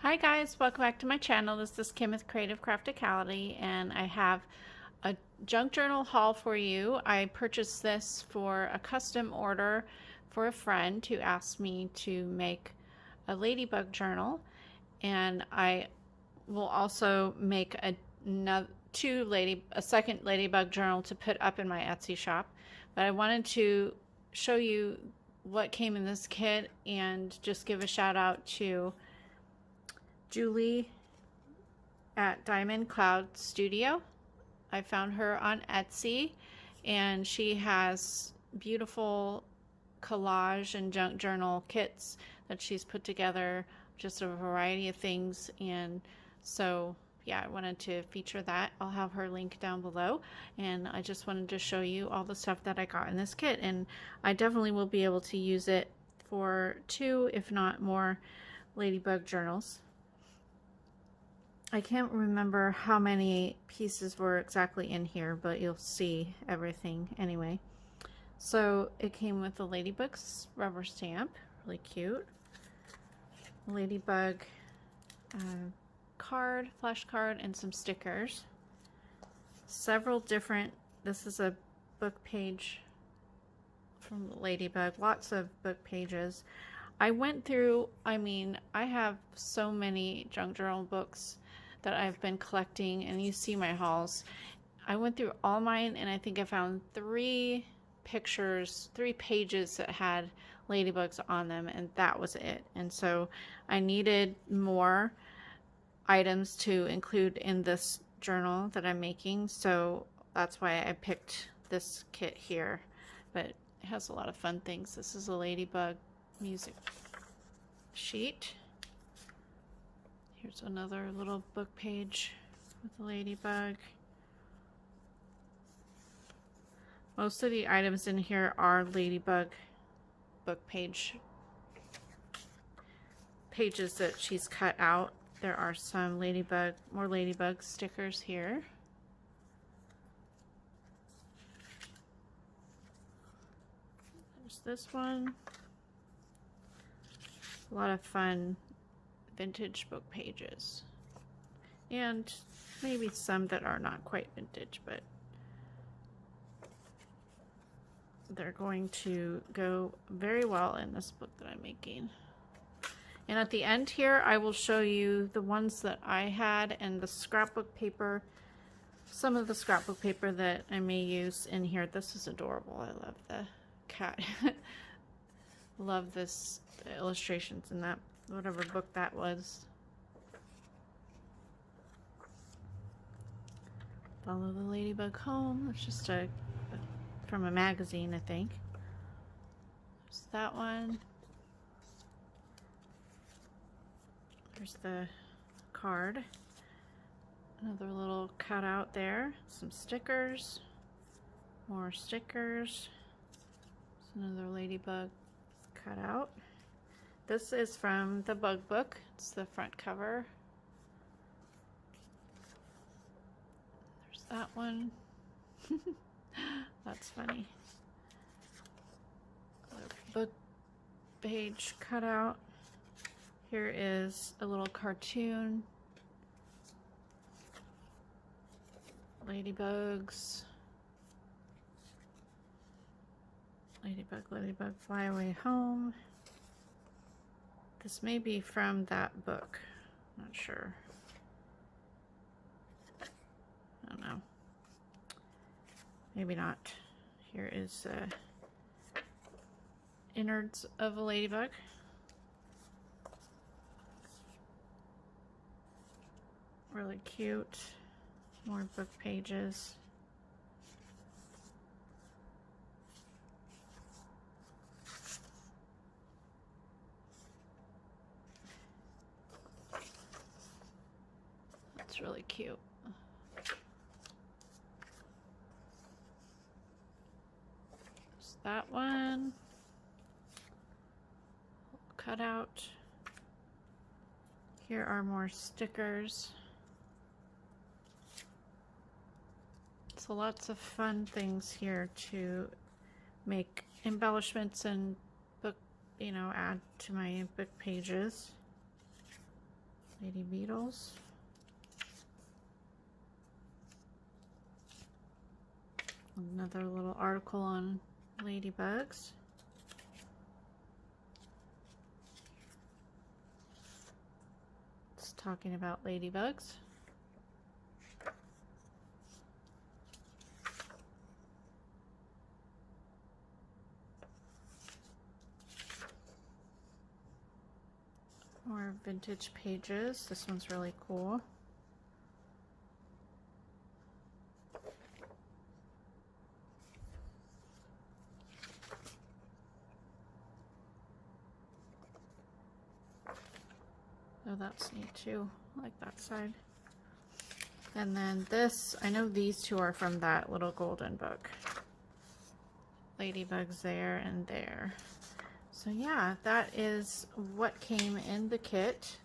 Hi guys, welcome back to my channel. This is Kim with Creative Crafticality, and I have a junk journal haul for you. I purchased this for a custom order for a friend who asked me to make a ladybug journal, and I will also make a second ladybug journal to put up in my Etsy shop. But I wanted to show you what came in this kit and just give a shout out to Julie at Diamond Cloud Studio. I found her on Etsy, and she has beautiful collage and junk journal kits that she's put together, just a variety of things. And so yeah, I wanted to feature that. I'll have her link down below, and I just wanted to show you all the stuff that I got in this kit, and I definitely will be able to use it for 2 if not more ladybug journals. I can't remember how many pieces were exactly in here, but you'll see everything anyway. So it came with the Ladybug's rubber stamp, really cute. Ladybug card, flash card, and some stickers. Several different, this is a book page from Ladybug, lots of book pages. I went through, I have so many junk journal books that I've been collecting, and you see my hauls. I went through all mine, and I think I found 3 pages that had ladybugs on them, and that was it. And so I needed more items to include in this journal that I'm making, so that's why I picked this kit here. But it has a lot of fun things. This is a ladybug music sheet. Here's another little book page with the ladybug. Most of the items in here are ladybug book pages that she's cut out. There are some more ladybug stickers here. There's this one. A lot of fun vintage book pages, and maybe some that are not quite vintage, but they're going to go very well in this book that I'm making. And at the end here, I will show you the ones that I had and the scrapbook paper, some of the scrapbook paper that I may use in here. This is adorable. I love the cat. Love the illustrations in that, whatever book that was. Follow the Ladybug Home. It's just from a magazine, I think. There's that one. There's the card. Another little cutout there. Some stickers. More stickers. There's another ladybug cutout. This is from the Bug Book. It's the front cover. There's that one. That's funny. A book page cutout. Here is a little cartoon. Ladybugs. Ladybug, ladybug, fly away home. This may be from that book. Not sure. I don't know. Maybe not. Here is innards of a ladybug. Really cute. More book pages. That's really cute. There's that one. Cut out. Here are more stickers. So lots of fun things here to make embellishments and book, add to my book pages. Lady beetles. Another little article on ladybugs. It's talking about ladybugs. More vintage pages. This one's really cool. Oh, that's neat too. I like that side. And then this, I know these two are from that little golden book. Ladybugs there and there. So yeah, that is what came in the kit.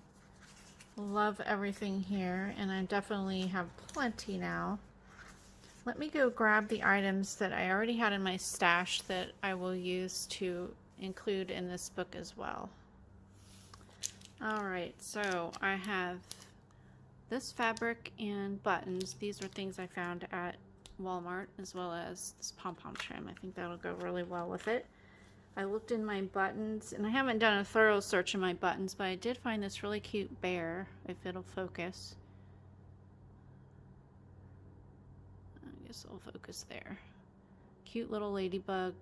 Love everything here, and I definitely have plenty now. Let me go grab the items that I already had in my stash that I will use to include in this book as well. Alright, so I have this fabric and buttons. These are things I found at Walmart, as well as this pom-pom trim. I think that'll go really well with it. I looked in my buttons, and I haven't done a thorough search in my buttons, but I did find this really cute bear, if it'll focus. I guess it'll focus there. Cute little ladybug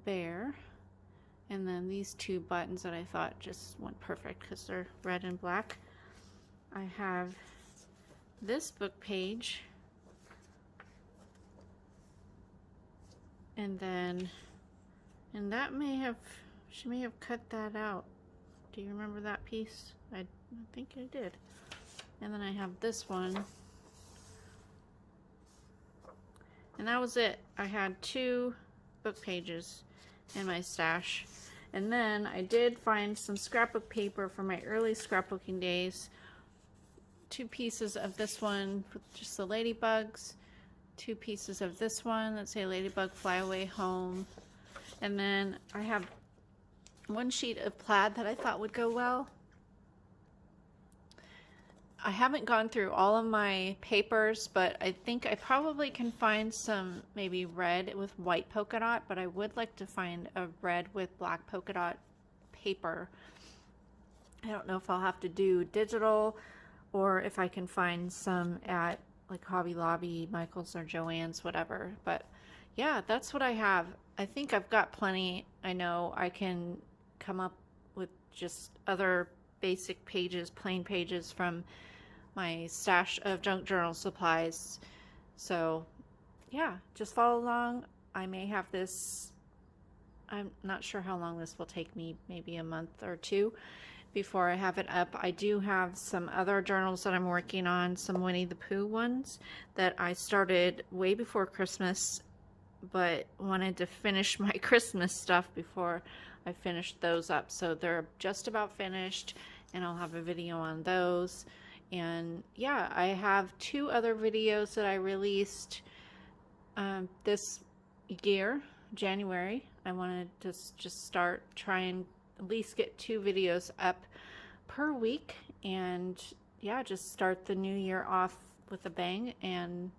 bear. And then these two buttons that I thought just went perfect because they're red and black. I have this book page. And then, and that may have, she may have cut that out. Do you remember that piece? I think I did. And then I have this one. And that was it. I had 2 book pages in my stash. And then I did find some scrapbook paper from my early scrapbooking days. 2 pieces of this one with just the ladybugs. 2 pieces of this one that say Ladybug Fly Away Home. And then I have 1 sheet of plaid that I thought would go well. I haven't gone through all of my papers, but I think I probably can find some maybe red with white polka dot, but I would like to find a red with black polka dot paper. I don't know if I'll have to do digital or if I can find some at like Hobby Lobby, Michael's or Joann's, whatever. But yeah, that's what I have. I think I've got plenty. I know I can come up with just other basic pages, plain pages from my stash of junk journal supplies. So yeah, just follow along. I may have this, I'm not sure how long this will take me, maybe a month or 2 before I have it up. I do have some other journals that I'm working on, some Winnie the Pooh ones that I started way before Christmas, but wanted to finish my Christmas stuff before I finished those up. So they're just about finished, and I'll have a video on those. And yeah, I have 2 other videos that I released this year, January. I wanted to just start trying at least get 2 videos up per week, and yeah, just start the new year off with a bang. And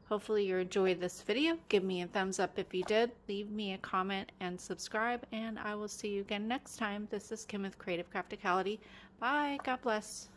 hopefully you enjoyed this video. Give me a thumbs up if you did, leave me a comment and subscribe, and I will see you again next time. This is Kim with Creative Crafticality. Bye. God bless.